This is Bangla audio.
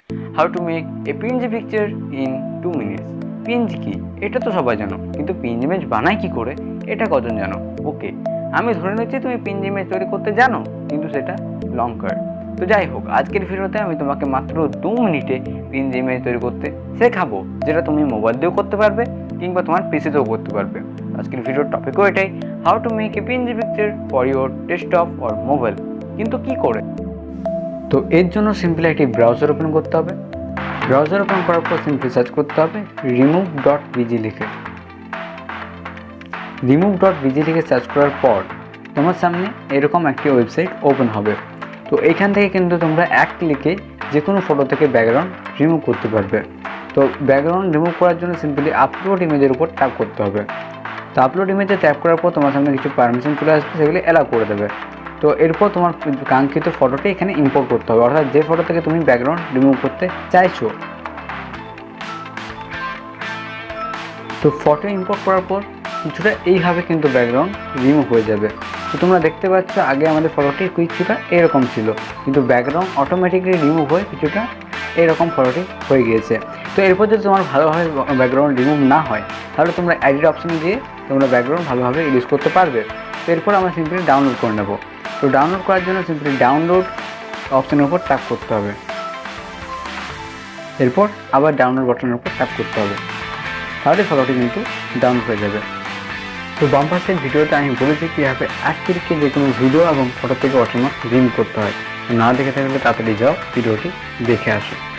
How to make a PNG picture in 2 minutes. PNG কি এটা তো সবাই জানো, কিন্তু পিএনজি ইমেজ বানায় কি করে এটা কজন জানো? ওকে, আমি ধরে নিচ্ছি তুমি পিএনজি ইমেজ তৈরি করতে জানো, কিন্তু সেটা লং কাট। তো যাই হোক, আজকের ভিডিওতে আমি তোমাকে মাত্র 2 মিনিটে পিএনজি ইমেজ তৈরি করতে শেখাবো, যেটা তুমি মোবাইল দিয়েও করতে পারবে কিংবা তোমার পিসিতেও করতে পারবে। আজকের ভিডিওর টপিকও এটাই, how to make a PNG picture for your desktop or mobile. কিন্তু কি করে? তো এর জন্য সিম্পলি একটি ব্রাউজার ওপেন করতে হবে। ব্রাউজার ওপেন করার পর সিম্পলি সার্চ করতে হবে remove.bg লিখে। remove.bg লিখে সার্চ করার পর তোমার সামনে এরকম একটি ওয়েবসাইট ওপেন হবে। তো এখান থেকে কিন্তু তোমরা এক ক্লিকে যে কোনো ফটো থেকে ব্যাকগ্রাউন্ড রিমুভ করতে পারবে। তো ব্যাকগ্রাউন্ড রিমুভ করার জন্য সিম্পলি আপলোড ইমেজের উপর ট্যাপ করতে হবে। তো আপলোড ইমেজে ট্যাপ করার পর তোমার সামনে কিছু পারমিশন চলে আসবে, সেগুলি অ্যালাউ করে দেবে। তো এরপর তোমার কাঙ্ক্ষিত ফটোটি এখানে ইম্পোর্ট করতে হবে, অর্থাৎ যে ফটো থেকে তুমি ব্যাকগ্রাউন্ড রিমুভ করতে চাইছো। তো ফটো ইম্পোর্ট করার পর কিছুটা এইভাবে কিন্তু ব্যাকগ্রাউন্ড রিমুভ হয়ে যাবে। তো তোমরা দেখতে পাচ্ছ আগে আমাদের ফটোটি কিছুটা এরকম ছিল, কিন্তু ব্যাকগ্রাউন্ড অটোমেটিকলি রিমুভ হয়ে কিছুটা এরকম ফটোটি হয়ে গিয়েছে। তো এরপর যদি তোমার ভালোভাবে ব্যাকগ্রাউন্ড রিমুভ না হয়, তাহলে তোমরা এডিট অপশানে দিয়ে তোমরা ব্যাকগ্রাউন্ড ভালোভাবে ইউজ করতে পারবে। তো এরপর আমরা সিম্পলি ডাউনলোড করে নেব। তো ডাউনলোড করার জন্য সিম্পলি ডাউনলোড অপশানের উপর ট্যাপ করতে হবে, এরপর আবার ডাউনলোড বাটনের উপর ট্যাপ করতে হবে, তাহলে ফটোটি কিন্তু ডাউনলোড হয়ে যাবে। তো বাম পাশের ভিডিওতে আমি বলেছি কীভাবে এক ক্লিকে যে কোনো ভিডিও এবং ফটো থেকে ওয়াটারমার্ক রিমুভ করতে হয়। না দেখে থাকলে তাড়াতাড়ি যাও, ভিডিওটি দেখে আসো।